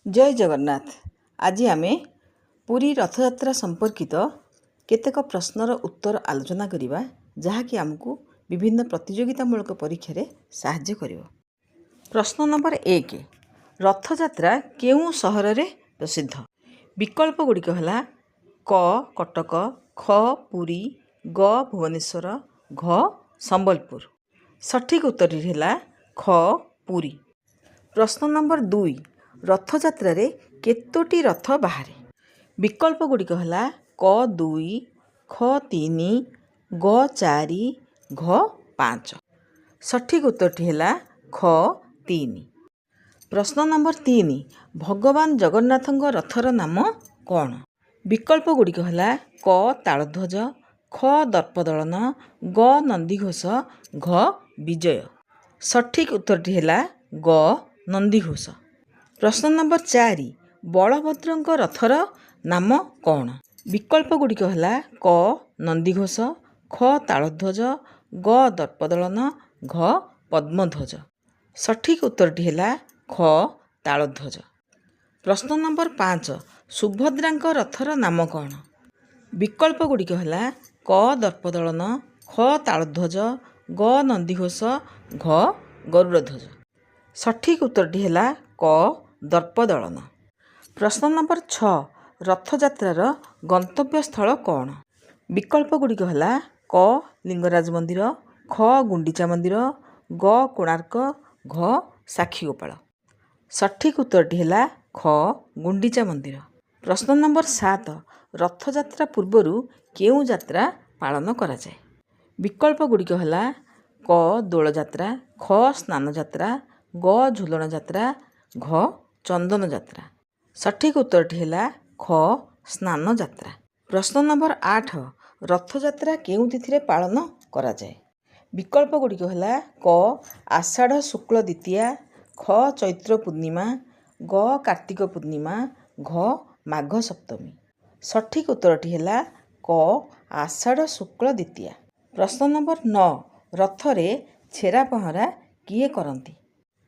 जय जगन्नाथ। आज आम पुरी रथयात्रा संपर्कित केतेक प्रश्नर उत्तर आलोचना करिबा जहाँकि आमको विभिन्न प्रतियोगितामूलक परीक्षा रे साहाय्य करिवो। प्रश्न नंबर 1, रथयात्रा केउं सहर रे प्रसिद्ध? विकल्प गुड़िक है क कटक, ख पुरी, ग भुवनेश्वर, घ संबलपुर। सठिक उत्तर है ख पुरी। प्रश्न नंबर 2, रथयात्रा रे केतोटी रथ बाहरे? विकल्प गुड़िक है क 2, ख 3, ग 4, घ 5। सठिक उत्तरटी है ख 3। प्रश्न नंबर 3, भगवान जगन्नाथଙ୍କ रथर नाम कौन? विकल्प गुड़िक है क तालध्वज, ख दर्पदलन, ग नंदीघोष, घ विजय। सठिक उत्तरटी है ग नंदीघोष। प्रश्न नंबर 4, बलभद्रଙ୍କ रथर नाम कौन? विकल्प गुड़िक है क नंदीघोष, ख तालध्वज, ग दर्पदलन, घ पद्मध्वज। सठिक उत्तरटी है ख तालध्वज। प्रश्न नंबर 5, सुभद्राଙ୍କ रथर नाम कौन? विकल्प गुड़िक है क दर्पदलन, ख तालध्वज, ग नंदीघोष, घ गरुड़ध्वज। सठिक उत्तरटी है क दर्पदलन। प्रश्न नंबर 6, रथयात्रार गंतव्य स्थल कौन? विकल्प गुड़िक है क लिंगराज मंदिर, ख गुंडीचा मंदिर, ग कोणार्क, घ साक्षीगोपाल। सठिक उत्तरटी है ख गुंडीचा मंदिर। प्रश्न नंबर 7, रथयात्रा पूर्वर केउं यात्रा पालन करा जाए? विकल्प गुड़िक है क दोल यात्रा, ख स्नान यात्रा, ग झूलन यात्रा, घ चंदन यात्रा। सठिक उत्तरटी है ख स्नान यात्रा। प्रश्न नंबर 8, रथयात्रा केउं तिथि पालन करा जाए? विकल्प गुड़िक है क आषाढ़ शुक्ल द्वितीया, ख चैत्र पूर्णिमा, ग कार्तिक पूर्णिमा, घ माघ सप्तमी। सठिक उत्तरटी है क आषाढ़ शुक्ल द्वितीया। प्रश्न नंबर 9, रथरे छेरा पहरा किए करती?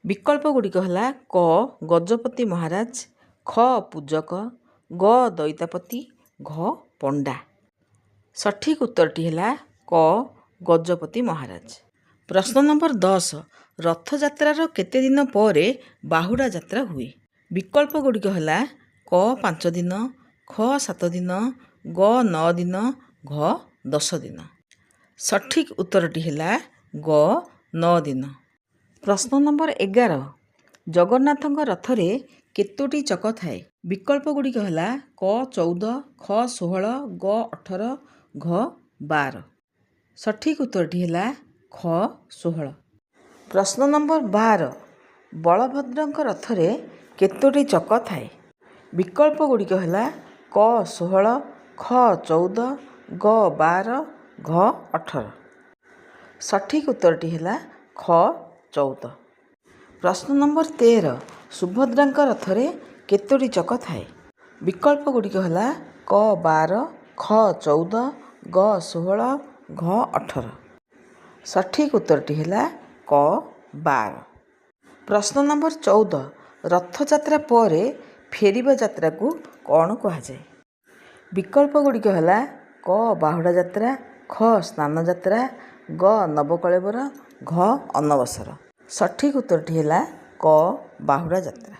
विकल्प गुड़िक है क गजपति महाराज, ख पूजक, ग दैतापति, घ पंडा। सठिक उत्तरटी है क गजपति महाराज। प्रश्न नंबर 10, रथयात्रार केते दिन पर बाहुड़ा यात्रा हुए? विकल्प गुड़िक है क 5 दिन, ख 7 दिन, ग 9 दिन, घ 10 दिन। सठिक उत्तरटी है ग 9 दिन। प्रश्न नंबर 11, जगन्नाथଙ୍କ रथरे केतोटी चक थाए? विकल्प गुड़िक है क 14, ख 16, ग 18, घ 12। सठिक उत्तरटी है ख 16। प्रश्न नंबर 12, बलभद्रଙ୍କ रथरे केतोटी चक थाए? विकल्प गुड़िक है क 16, ख 14, ग 12, घ 18। सठिक उत्तरटी है ख 14। प्रश्न नंबर 13, सुभद्राଙ୍କ रथरे केतोटी चक थाए? विकल्प गुड़िक है क 12, ख 14, ग 16, घ 18। सठिक उत्तरटी है क 12। प्रश्न नंबर 14, रथयात्रा पर फेरिबा यात्रा को कौन कहुए? विकल्प गुड़िक है क बाहुड़ा यात्रा, ख स्नान यात्रा, ग नवकलेवर, घ अनवसर। सठिक उत्तरटी है क बाहुड़ा यात्रा।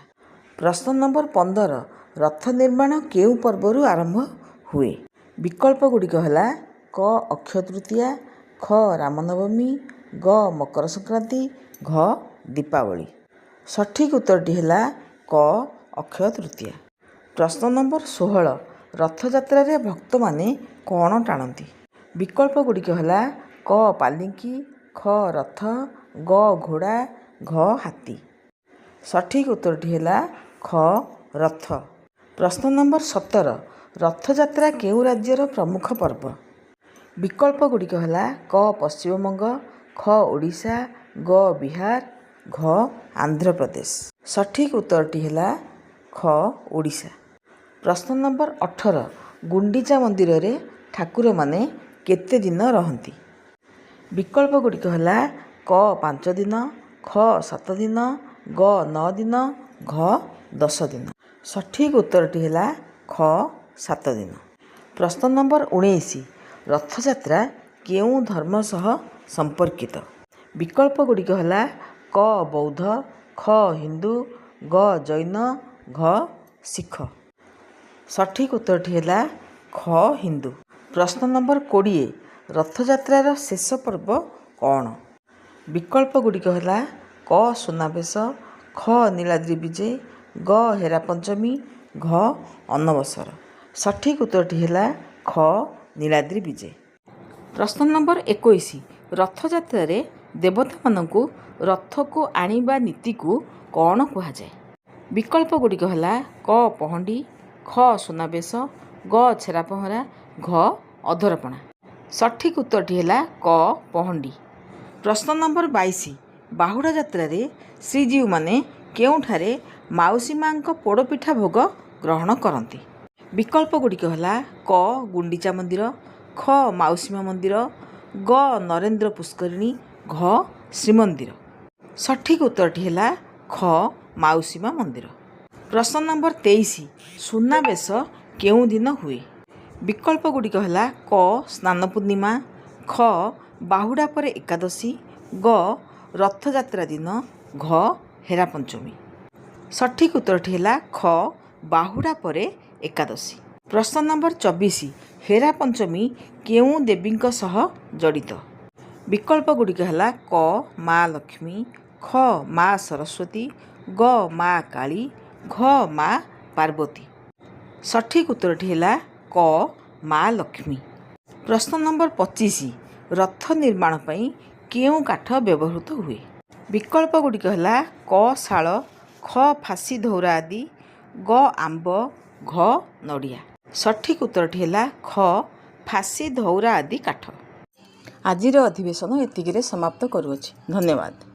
प्रश्न नंबर 15, रथ निर्माण केउं पर्वर आरंभ हुए? विकल्प गुड़िक है क अक्षय तृतीया, ख रामनवमी, ग मकर संक्रांति, घ दीपावली। सठिक उत्तरटी है क अक्षय तृतीया। प्रश्न नंबर 16, रथयात्रा रे भक्त माने कौन टाणती? विकल्प गुड़िक है क पालिंकी, ख रथ, ग घोड़ा, घ हाथी। सठिक उत्तरटी है ख रथ। प्रश्न नंबर 17, रथयात्रा केउं राज्यर प्रमुख पर्व? विकल्प गुड़िक है क पश्चिमबंग, ख ओडिशा, ग बिहार, घ आंध्र प्रदेश। सठिक उत्तरटी है ख ओडिशा। प्रश्न नंबर 18, गुंडीचा मंदिर रे ठाकुर माने केते दिन रहंती? विकल्प गुड़िक है क 5 दिन, ख 7 दिन, ग 9 दिन, घ 10 दिन। ସଠିକ୍ ଉତ୍ତରଟି ହେଲା ଖ 7 ଦିନ। ପ୍ରଶ୍ନ ନମ୍ବର 19 ରଥଯାତ୍ରା କେଉଁ ଧର୍ମ ସହ ସମ୍ପର୍କିତ? ବିକଳ୍ପ ଗୁଡ଼ିକ ହେଲା କ ବୌଦ୍ଧ, ଖ ହିନ୍ଦୁ, ଗ ଜୈନ, ଘ ଶିଖ। ସଠିକ୍ ଉତ୍ତରଟି ହେଲା ଖ ହିନ୍ଦୁ। ପ୍ରଶ୍ନ ନମ୍ବର 20 ରଥଯାତ୍ରାର ଶେଷ ପର୍ବ କ'ଣ? ବିକଳ୍ପ ଗୁଡ଼ିକ ହେଲା କ ସୁନାବେଶ, ଖ ନୀଳାଦ୍ରି ବିଜେ, ଗ ହେରା ପଞ୍ଚମୀ, ଘ ଅନବସର। ସଠିକ୍ ଉତ୍ତରଟି ହେଲା ଖ ନୀଳାଦ୍ରି ବିଜେ। ପ୍ରଶ୍ନ ନମ୍ବର 21 ରଥଯାତ୍ରାରେ ଦେବତାମାନଙ୍କୁ ରଥକୁ ଆଣିବା ନୀତିକୁ କ'ଣ କୁହାଯାଏ? ବିକଳ୍ପ ଗୁଡ଼ିକ ହେଲା କ ପହଣ୍ଡି, ଖ ସୁନାବେଶ, ଗ ଛେରା ପହଁରା, ଘ ଅଧରପଣା। ସଠିକ୍ ଉତ୍ତରଟି ହେଲା କ ପହଣ୍ଡି। ପ୍ରଶ୍ନ ନମ୍ବର 22 ବାହୁଡ଼ା ଯାତ୍ରାରେ ଶ୍ରୀଜୀଉମାନେ କେଉଁଠାରେ ମାଉସୀ ମାଙ୍କ ପୋଡ଼ପିଠା ଭୋଗ ଗ୍ରହଣ କରନ୍ତି? ବିକଳ୍ପ ଗୁଡ଼ିକ ହେଲା କ ଗୁଣ୍ଡିଚା ମନ୍ଦିର, ଖ ମାଉସୀ ମା ମନ୍ଦିର, ଗ ନରେନ୍ଦ୍ର ପୁଷ୍କରିଣୀ, ଘ ଶ୍ରୀମନ୍ଦିର। ସଠିକ୍ ଉତ୍ତରଟି ହେଲା ଖ ମାଉସୀ ମା ମନ୍ଦିର। ପ୍ରଶ୍ନ ନମ୍ବର 23 ସୁନାବେଶ କେଉଁ ଦିନ ହୁଏ? ବିକଳ୍ପ ଗୁଡ଼ିକ ହେଲା କ ସ୍ନାନ ପୂର୍ଣ୍ଣିମା, ଖ ବାହୁଡ଼ା ପରେ ଏକାଦଶୀ, ଗ ରଥଯାତ୍ରା ଦିନ, ଘ ହେରା ପଞ୍ଚମୀ। ସଠିକ୍ ଉତ୍ତରଟି ହେଲା ଖ ବାହୁଡ଼ା ପରେ ଏକାଦଶୀ। ପ୍ରଶ୍ନ ନମ୍ବର 24 ହେରା ପଞ୍ଚମୀ କେଉଁ ଦେବୀଙ୍କ ସହ ଜଡ଼ିତ? ବିକଳ୍ପ ଗୁଡ଼ିକ ହେଲା କ ମା ଲକ୍ଷ୍ମୀ, ଖ ମା ସରସ୍ୱତୀ, ଗ ମା କାଳୀ, ଘ ମା ପାର୍ବତୀ। ସଠିକ୍ ଉତ୍ତରଟି ହେଲା କ ମା ଲକ୍ଷ୍ମୀ। ପ୍ରଶ୍ନ ନମ୍ବର 25 ରଥ ନିର୍ମାଣ ପାଇଁ କେଉଁ କାଠ ବ୍ୟବହୃତ ହୁଏ? ବିକଳ୍ପ ଗୁଡ଼ିକ ହେଲା କ ଶାଳ, ଖ ଫାଶୀ ଧଉରା ଆଦି, ଗ ଆମ୍ବ, ଘ ନଡ଼ିଆ। ସଠିକ୍ ଉତ୍ତରଟି ହେଲା ଖ ଫାଶୀ ଧଉରା ଆଦି କାଠ। ଆଜିର ଅଧିବେଶନ ଏତିକିରେ ସମାପ୍ତ କରୁଅଛି। ଧନ୍ୟବାଦ।